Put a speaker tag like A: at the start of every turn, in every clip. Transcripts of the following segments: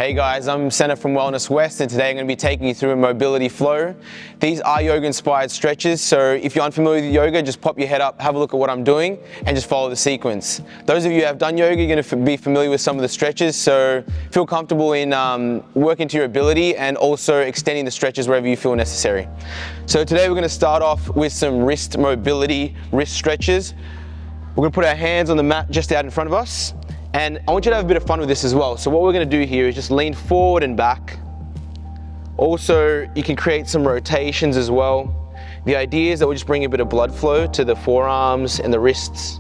A: Hey guys, I'm Senna from Wellness West, and today I'm going to be taking you through a mobility flow. These are yoga inspired stretches, so if you're unfamiliar with yoga, just pop your head up, have a look at what I'm doing, and just follow the sequence. Those of you who have done yoga, you're going to be familiar with some of the stretches, so feel comfortable in working to your ability and also extending the stretches wherever you feel necessary. So today we're going to start off with some wrist mobility, wrist stretches. We're going to put our hands on the mat just out in front of us. And I want you to have a bit of fun with this as well. So what we're going to do here is just lean forward and back. Also, you can create some rotations as well. The idea is that we'll just bring a bit of blood flow to the forearms and the wrists.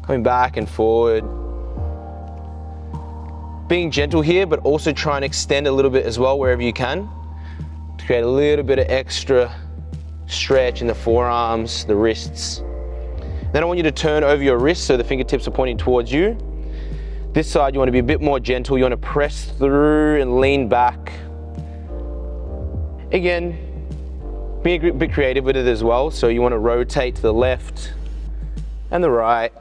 A: Coming back and forward. Being gentle here, but also try and extend a little bit as well wherever you can to create a little bit of extra stretch in the forearms, the wrists. Then I want you to turn over your wrists so the fingertips are pointing towards you. This side you want to be a bit more gentle. You want to press through and lean back. Again, be a bit creative with it as well. So you want to rotate to the left and the right.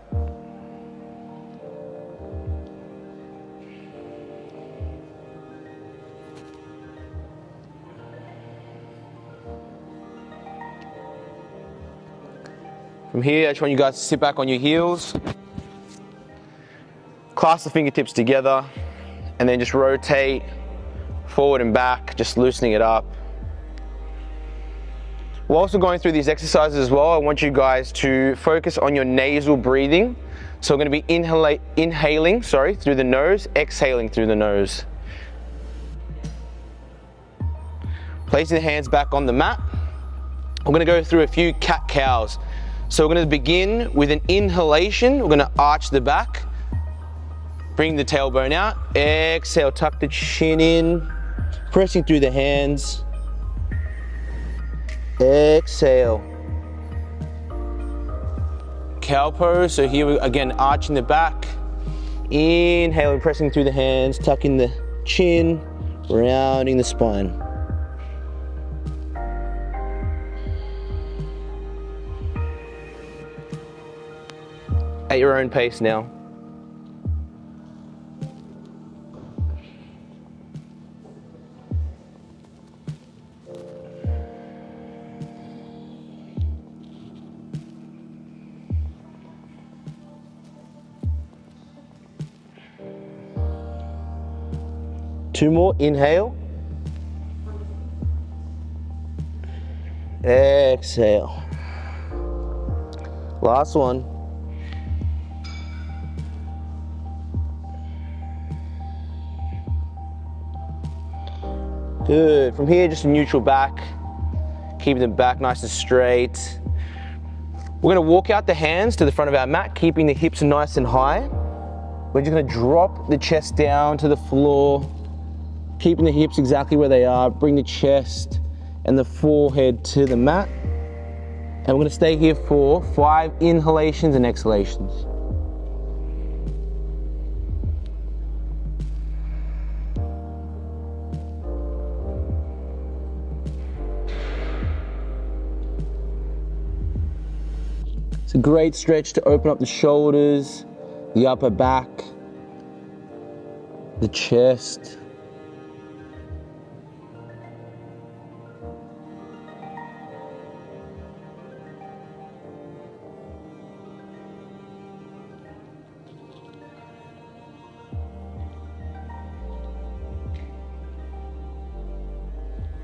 A: From here, I just want you guys to sit back on your heels, clasp the fingertips together, and then just rotate forward and back, just loosening it up. While also going through these exercises as well, I want you guys to focus on your nasal breathing. So we're going to be inhaling through the nose, exhaling through the nose. Placing the hands back on the mat. We're going to go through a few cat-cows. So we're going to begin with an inhalation. We're going to arch the back, bring the tailbone out, exhale, tuck the chin in, pressing through the hands, exhale. Cow pose, so here we again arching the back, inhaling, pressing through the hands, tucking the chin, rounding the spine. At your own pace now. Two more, inhale. Exhale. Last one. Good. From here, just a neutral back, keeping the back nice and straight. We're going to walk out the hands to the front of our mat, keeping the hips nice and high. We're just going to drop the chest down to the floor, keeping the hips exactly where they are. Bring the chest and the forehead to the mat. And we're going to stay here for 5 inhalations and exhalations. A great stretch to open up the shoulders, the upper back, the chest.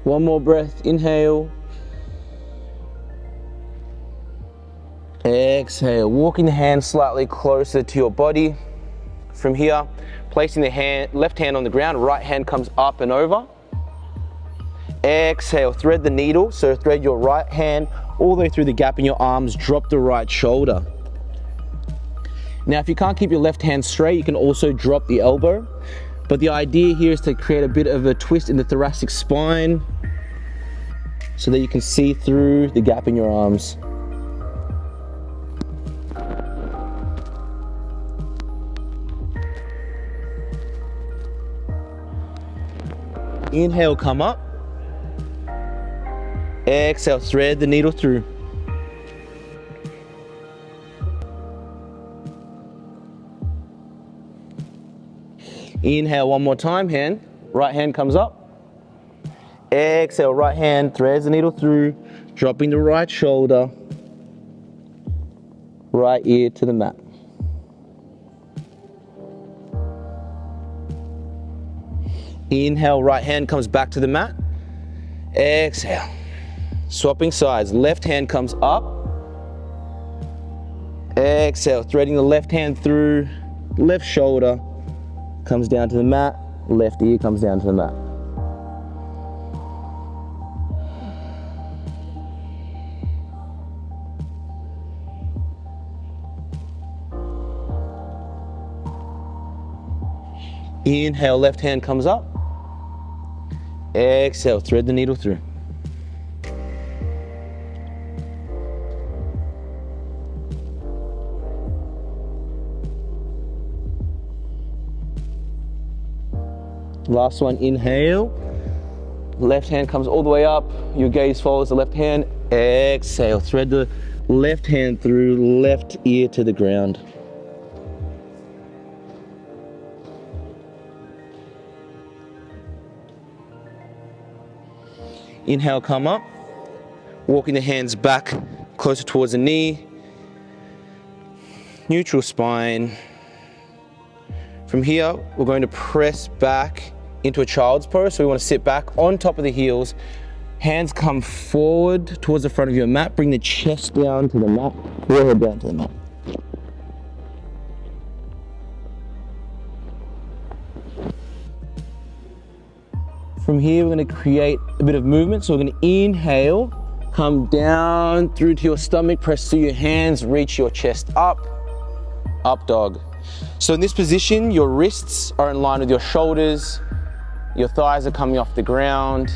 A: One more breath, inhale. Exhale, walking the hand slightly closer to your body. From here, placing the left hand on the ground, right hand comes up and over. Exhale, thread the needle, so thread your right hand all the way through the gap in your arms, drop the right shoulder. Now, if you can't keep your left hand straight, you can also drop the elbow. But the idea here is to create a bit of a twist in the thoracic spine so that you can see through the gap in your arms. Inhale, come up. Exhale, thread the needle through. Inhale one more time, right hand comes up. Exhale, right hand threads the needle through, dropping the right shoulder, right ear to the mat. Inhale, right hand comes back to the mat. Exhale, swapping sides, left hand comes up. Exhale, threading the left hand through, left shoulder comes down to the mat, left ear comes down to the mat. Inhale, left hand comes up. Exhale, thread the needle through. Last one, inhale. Left hand comes all the way up. Your gaze follows the left hand. Exhale, thread the left hand through, left ear to the ground. Inhale, come up. Walking the hands back closer towards the knee. Neutral spine. From here, we're going to press back into a child's pose. So we want to sit back on top of the heels. Hands come forward towards the front of your mat. Bring the chest down to the mat. Forehead down to the mat. From here, we're going to create a bit of movement. So we're going to inhale, come down through to your stomach, press through your hands, reach your chest up, up dog. So in this position, your wrists are in line with your shoulders, your thighs are coming off the ground.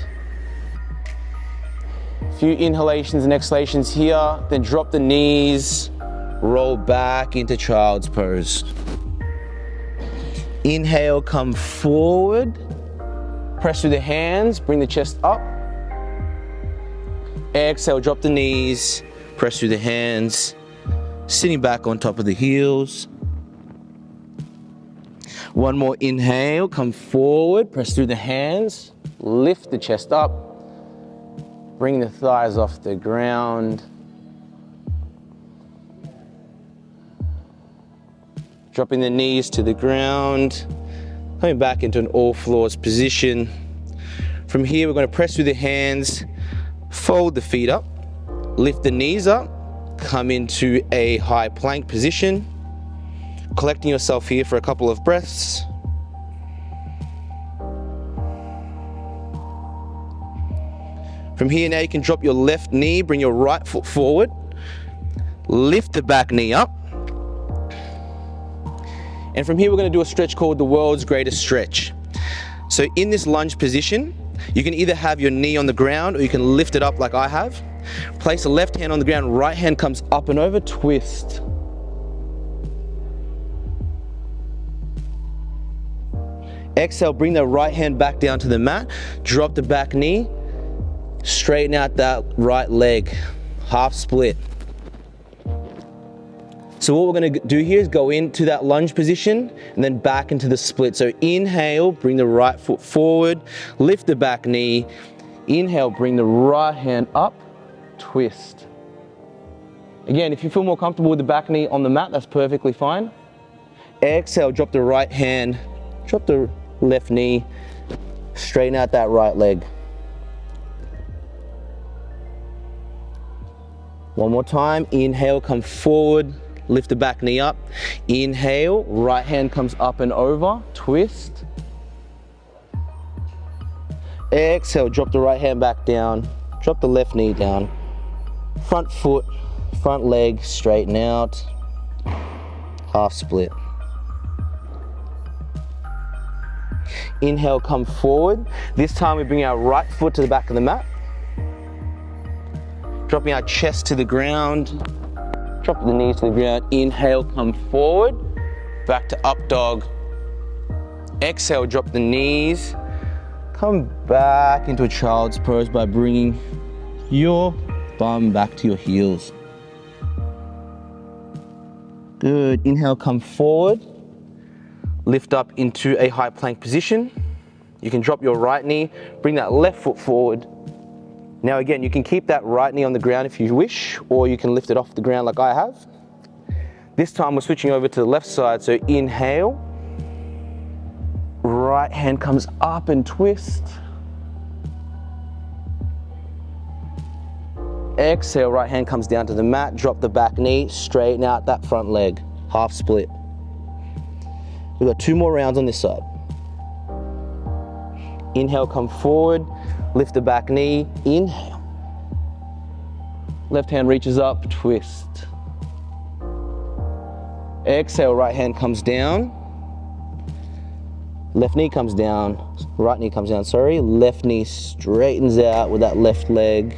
A: A few inhalations and exhalations here, then drop the knees, roll back into child's pose. Inhale, come forward. Press through the hands, bring the chest up. Exhale, drop the knees, press through the hands, sitting back on top of the heels. One more inhale, come forward, press through the hands, lift the chest up, bring the thighs off the ground. Dropping the knees to the ground. Coming back into an all floors position. From here, we're going to press through the hands, fold the feet up, lift the knees up, come into a high plank position. Collecting yourself here for a couple of breaths. From here now you can drop your left knee, bring your right foot forward, lift the back knee up. And from here, we're going to do a stretch called the world's greatest stretch. So in this lunge position, you can either have your knee on the ground or you can lift it up like I have. Place the left hand on the ground, right hand comes up and over, twist. Exhale, bring the right hand back down to the mat, drop the back knee, straighten out that right leg, half split. So what we're going to do here is go into that lunge position and then back into the split. So inhale, bring the right foot forward, lift the back knee. Inhale, bring the right hand up, twist. Again, if you feel more comfortable with the back knee on the mat, that's perfectly fine. Exhale, drop the right hand, drop the left knee, straighten out that right leg. One more time, inhale, come forward. Lift the back knee up. Inhale, right hand comes up and over, twist. Exhale, drop the right hand back down, drop the left knee down. Front foot, front leg, straighten out, half split. Inhale, come forward. This time we bring our right foot to the back of the mat. Dropping our chest to the ground. Drop the knees to the ground. Inhale, come forward. Back to up dog. Exhale, drop the knees. Come back into a child's pose by bringing your bum back to your heels. Good. Inhale, come forward. lift up into a high plank position. You can drop your right knee, bring that left foot forward. Now again, you can keep that right knee on the ground if you wish, or you can lift it off the ground like I have. This time we're switching over to the left side, so inhale. Right hand comes up and twist. Exhale, right hand comes down to the mat, drop the back knee, straighten out that front leg, half split. We've got 2 more rounds on this side. Inhale, come forward, lift the back knee, inhale. Left hand reaches up, twist. Exhale, right hand comes down. Left knee comes down, right knee comes down, sorry. Left knee straightens out with that left leg.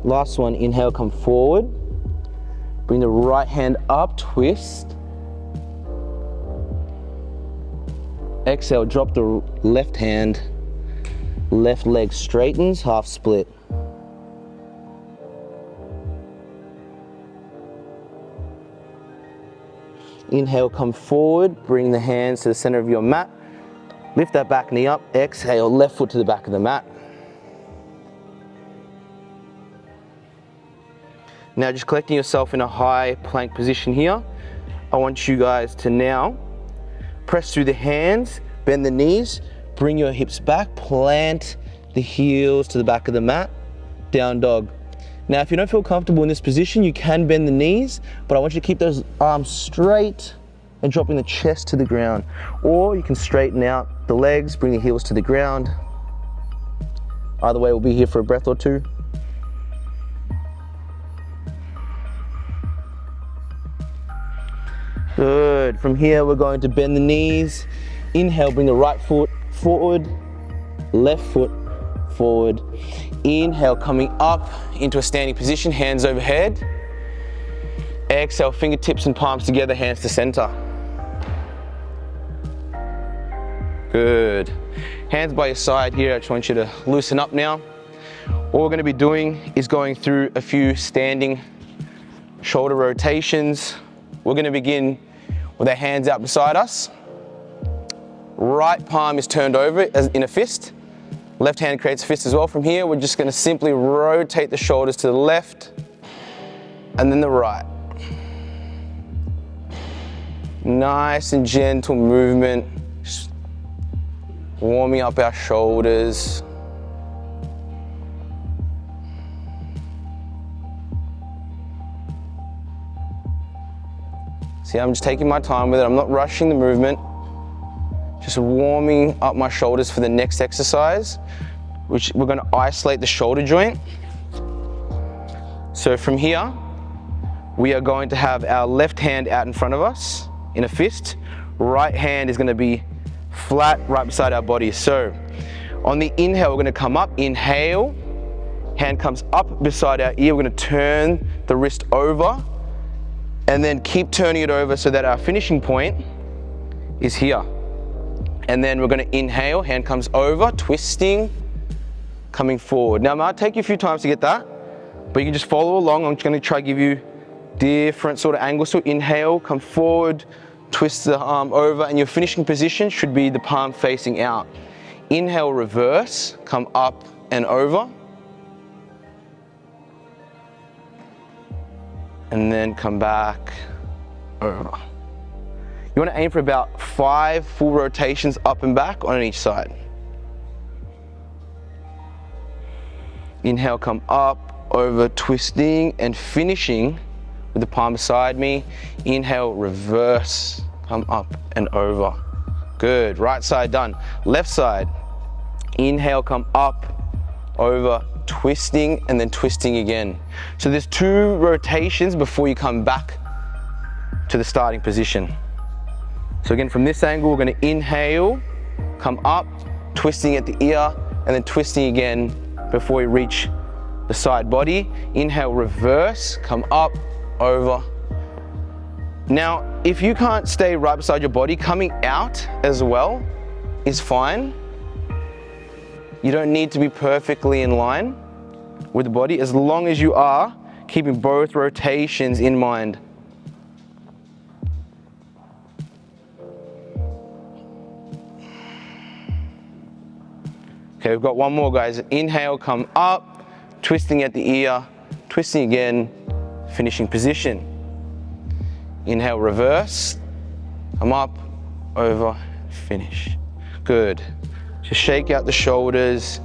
A: Last one, inhale, come forward. Bring the right hand up, twist. Exhale, drop the left hand. Left leg straightens, half split. Inhale, come forward, bring the hands to the center of your mat. Lift that back knee up, exhale, left foot to the back of the mat. Now just collecting yourself in a high plank position here. I want you guys to now press through the hands, bend the knees, bring your hips back, plant the heels to the back of the mat, down dog. Now if you don't feel comfortable in this position, you can bend the knees, but I want you to keep those arms straight and dropping the chest to the ground. Or you can straighten out the legs, bring the heels to the ground. Either way, we'll be here for a breath or two. Good. From here, we're going to bend the knees. Inhale, bring the right foot forward, left foot forward. Inhale, coming up into a standing position, hands overhead. Exhale, fingertips and palms together, hands to center. Good. Hands by your side here. I just want you to loosen up now. What we're going to be doing is going through a few standing shoulder rotations. We're going to begin with our hands out beside us. Right palm is turned over as in a fist. Left hand creates a fist as well. From here, we're just going to simply rotate the shoulders to the left and then the right. Nice and gentle movement. Just warming up our shoulders. See, I'm just taking my time with it. I'm not rushing the movement. Just warming up my shoulders for the next exercise, which we're going to isolate the shoulder joint. So from here, we are going to have our left hand out in front of us in a fist. Right hand is going to be flat right beside our body. So on the inhale, we're going to come up. Inhale, hand comes up beside our ear. We're going to turn the wrist over and then keep turning it over so that our finishing point is here. And then we're going to inhale, hand comes over, twisting, coming forward. Now it might take you a few times to get that, but you can just follow along. I'm just going to try to give you different sort of angles. So inhale, come forward, twist the arm over, and your finishing position should be the palm facing out. Inhale, reverse, come up and over. And then come back over. You want to aim for about 5 full rotations up and back on each side. Inhale, come up, over, twisting and finishing with the palm beside me. Inhale, reverse, come up and over. Good, right side done. Left side, inhale, come up, over, twisting and then twisting again. So there's 2 rotations before you come back to the starting position. So again, from this angle, we're going to inhale, come up, twisting at the ear, and then twisting again before we reach the side body. Inhale, reverse, come up, over. Now, if you can't stay right beside your body, coming out as well is fine. You don't need to be perfectly in line with the body as long as you are keeping both rotations in mind. Okay, we've got one more, guys. Inhale, come up, twisting at the ear, twisting again, finishing position. Inhale, reverse, come up, over, finish. Good. Just shake out the shoulders,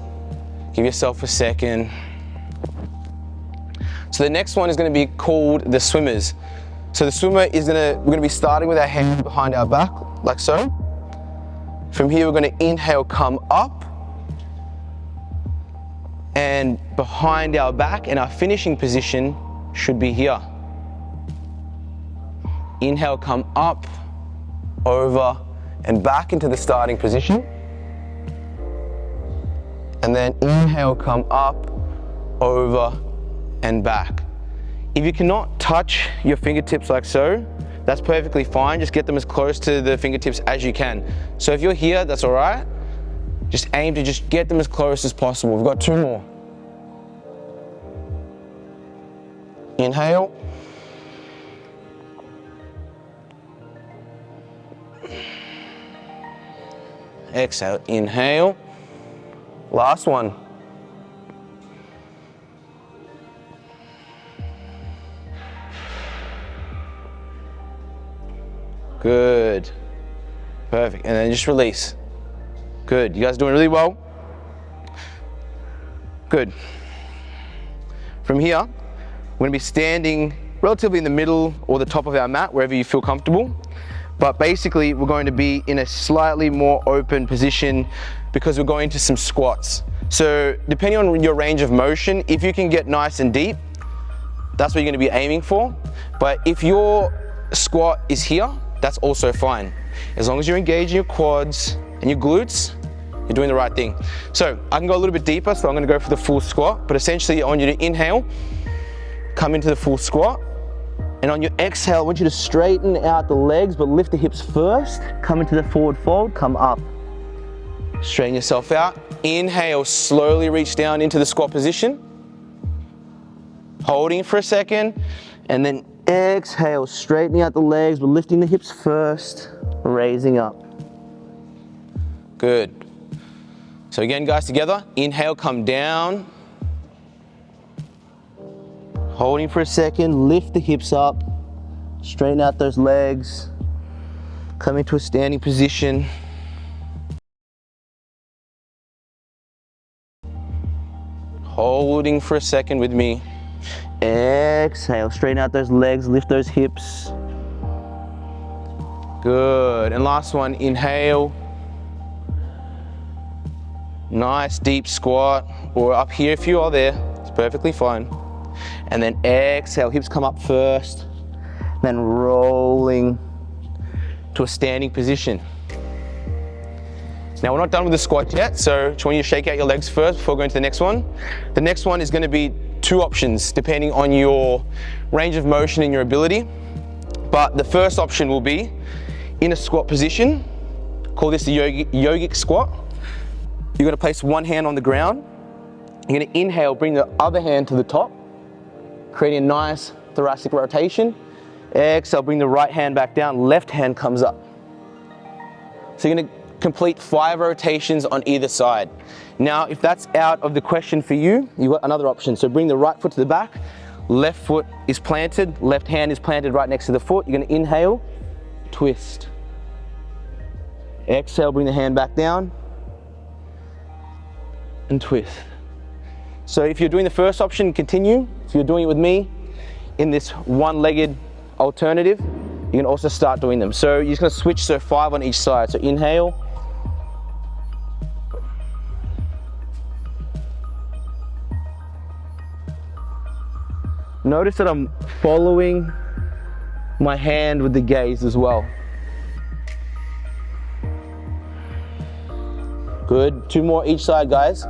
A: give yourself a second. So the next one is going to be called the swimmers. So the swimmer is we're going to be starting with our hand behind our back, like so. From here, we're going to inhale, come up, and behind our back, and our finishing position should be here. Inhale, come up, over, and back into the starting position. And then inhale, come up, over, and back. If you cannot touch your fingertips like so, that's perfectly fine. Just get them as close to the fingertips as you can. So if you're here, that's all right. Just aim to just get them as close as possible. We've got two more. Inhale. Exhale, inhale. Last one. Good. Perfect. And then just release. Good. You guys are doing really well. Good. From here, we're going to be standing relatively in the middle or the top of our mat, wherever you feel comfortable. But basically, we're going to be in a slightly more open position because we're going to some squats. So depending on your range of motion, if you can get nice and deep, that's what you're going to be aiming for. But if your squat is here, that's also fine. As long as you're engaging your quads and your glutes, you're doing the right thing. So I can go a little bit deeper, so I'm going to go for the full squat. But essentially, I want you to inhale, come into the full squat. And on your exhale, I want you to straighten out the legs, but lift the hips first. Come into the forward fold, come up. Straighten yourself out. Inhale, slowly reach down into the squat position. Holding for a second. And then exhale, straightening out the legs, but lifting the hips first, raising up. Good. So again, guys, together. Inhale, come down. Holding for a second, lift the hips up, straighten out those legs, come into a standing position. Holding for a second with me. Exhale, straighten out those legs, lift those hips. Good, and last one, inhale. Nice deep squat, or up here if you are there, it's perfectly fine. And then exhale, hips come up first, then rolling to a standing position. Now we're not done with the squat yet, so I just want you to shake out your legs first before going to the next one. The next one is going to be two options depending on your range of motion and your ability. But the first option will be in a squat position. Call this the yogic squat. You're going to place one hand on the ground. You're going to inhale, bring the other hand to the top, creating a nice thoracic rotation. Exhale, bring the right hand back down, left hand comes up. So you're going to complete 5 rotations on either side. Now, if that's out of the question for you, you've got another option. So bring the right foot to the back, left foot is planted, left hand is planted right next to the foot. You're going to inhale, twist. Exhale, bring the hand back down, and twist. So if you're doing the first option, continue. If you're doing it with me in this one-legged alternative, you can also start doing them. So you're just going to switch, so 5 on each side. So inhale. Notice that I'm following my hand with the gaze as well. Good. 2 more each side, guys.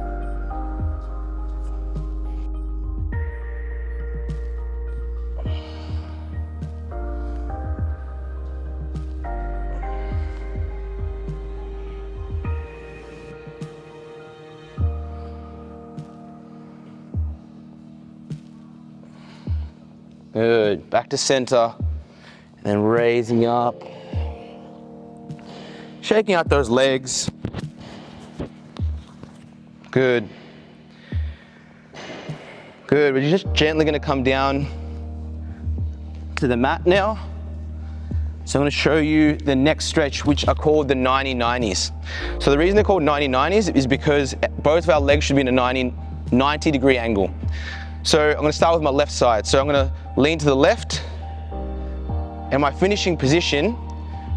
A: Good, back to center, and then raising up. Shaking out those legs. Good. Good, we're just gently gonna come down to the mat now. So I'm going to show you the next stretch, which are called the 90-90s. So the reason they're called 90-90s is because both of our legs should be in a 90-degree angle. So I'm going to start with my left side. So I'm going to lean to the left, and my finishing position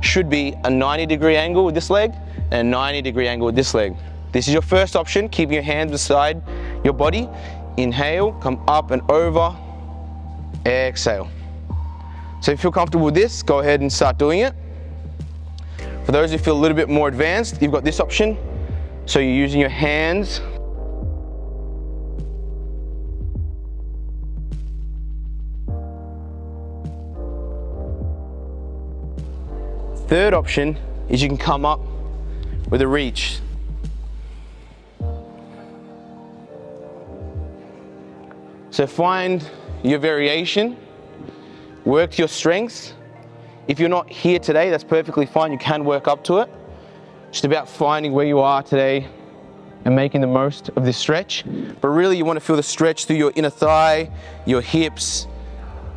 A: should be a 90-degree angle with this leg and a 90-degree angle with this leg. This is your first option, keeping your hands beside your body. Inhale, come up and over, exhale. So if you feel comfortable with this, go ahead and start doing it. For those who feel a little bit more advanced, you've got this option. So you're using your hands. Third option is you can come up with a reach. So find your variation. Work to your strengths. If you're not here today, that's perfectly fine. You can work up to it. Just about finding where you are today and making the most of this stretch. But really you want to feel the stretch through your inner thigh, your hips.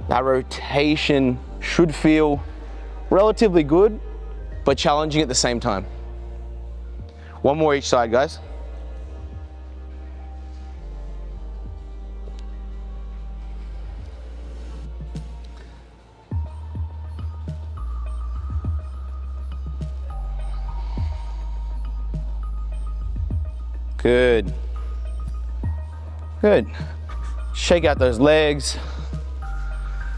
A: That rotation should feel relatively good, but challenging at the same time. One more each side, guys. Good. Good. Shake out those legs.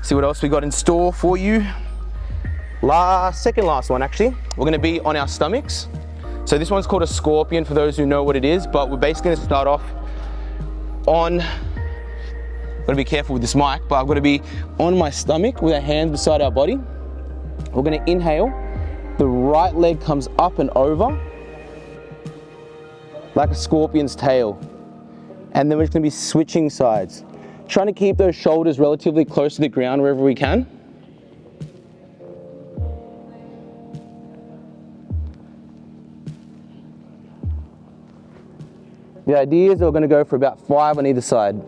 A: See what else we got in store for you. Second last one actually. We're gonna be on our stomachs. So this one's called a scorpion for those who know what it is, but we're basically gonna start off on, I'm gonna be careful with this mic, but I'm gonna be on my stomach with our hands beside our body. We're gonna inhale. The right leg comes up and over, like a scorpion's tail. And then we're just gonna be switching sides. Trying to keep those shoulders relatively close to the ground wherever we can. The idea is that we're gonna go for about 5 on either side.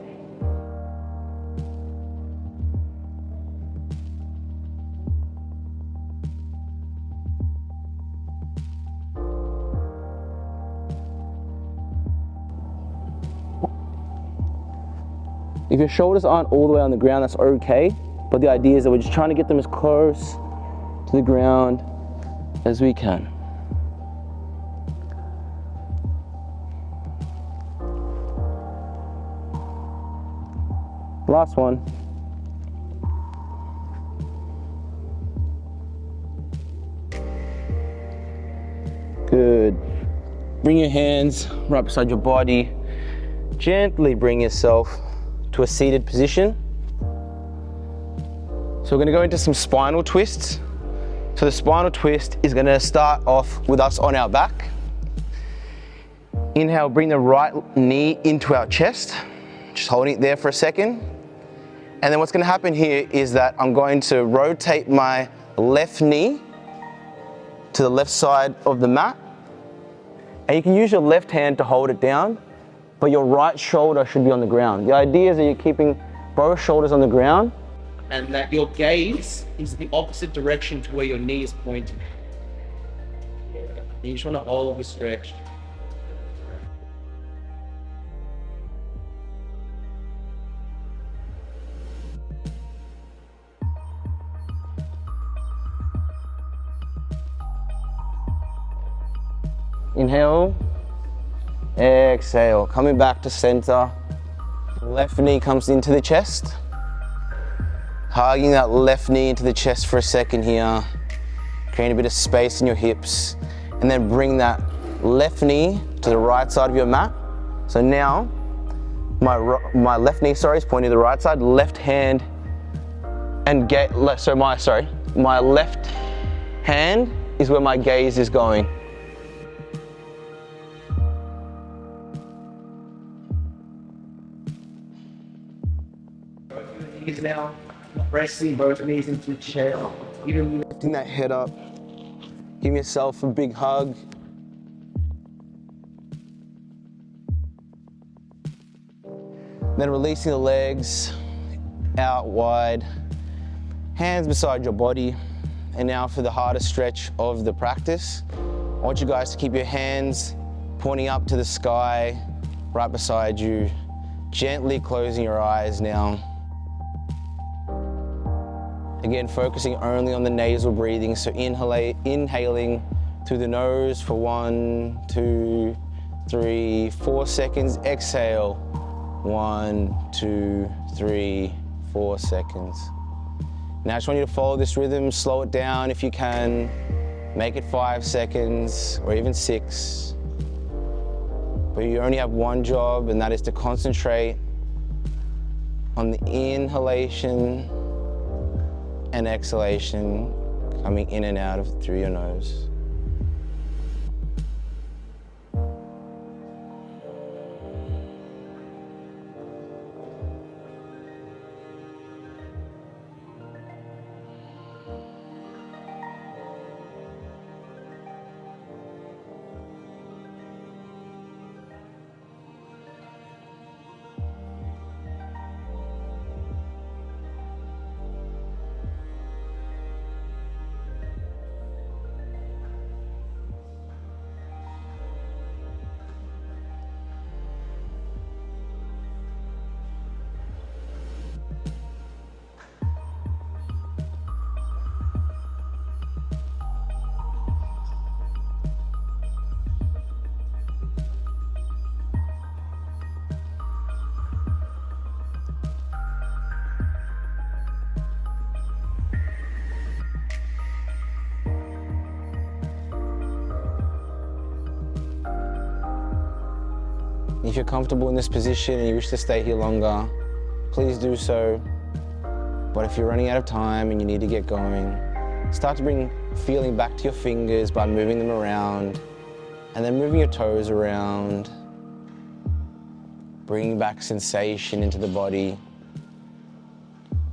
A: If your shoulders aren't all the way on the ground, that's okay. But the idea is that we're just trying to get them as close to the ground as we can. Last one. Good. Bring your hands right beside your body. Gently bring yourself to a seated position. So we're going to go into some spinal twists. So the spinal twist is going to start off with us on our back. Inhale, bring the right knee into our chest. Just holding it there for a second. And then what's going to happen here is that I'm going to rotate my left knee to the left side of the mat. And you can use your left hand to hold it down, but your right shoulder should be on the ground. The idea is that you're keeping both shoulders on the ground and that your gaze is the opposite direction to where your knee is pointing. You just want to hold the stretch. Inhale, exhale, coming back to center. Left knee comes into the chest. Hugging that left knee into the chest for a second here. Creating a bit of space in your hips. And then bring that left knee to the right side of your mat. So now, my left knee, is pointing to the right side. Left hand and my left hand is where my gaze is going. Knees now, pressing both knees into the chest, even lifting that head up. Give yourself a big hug. Then releasing the legs out wide, hands beside your body. And now for the hardest stretch of the practice, I want you guys to keep your hands pointing up to the sky, right beside you, gently closing your eyes now. Again, focusing only on the nasal breathing, so inhaling through the nose for 1, 2, 3, 4 seconds. Exhale, 1, 2, 3, 4 seconds. Now I just want you to follow this rhythm, slow it down if you can, make it 5 seconds or even 6. But you only have one job, and that is to concentrate on the inhalation and exhalation coming in and out through your nose. If you're comfortable in this position and you wish to stay here longer, please do so. But if you're running out of time and you need to get going, start to bring feeling back to your fingers by moving them around, and then moving your toes around, bringing back sensation into the body,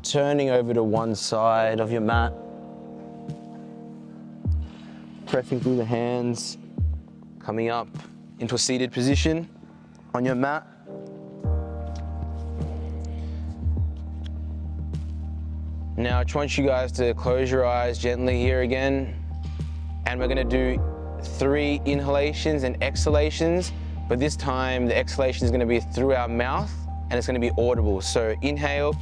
A: turning over to one side of your mat, pressing through the hands, coming up into a seated position on your mat. Now I just want you guys to close your eyes gently here again, and we're gonna do 3 inhalations and exhalations, but this time the exhalation is gonna be through our mouth and it's gonna be audible. So inhale.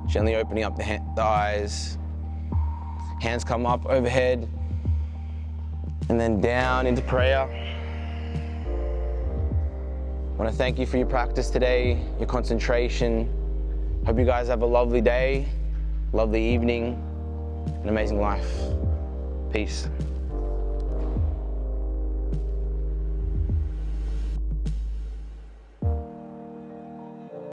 A: Gently opening up the eyes. Hands come up overhead and then down into prayer. I want to thank you for your practice today, your concentration. Hope you guys have a lovely day, lovely evening, an amazing life. Peace.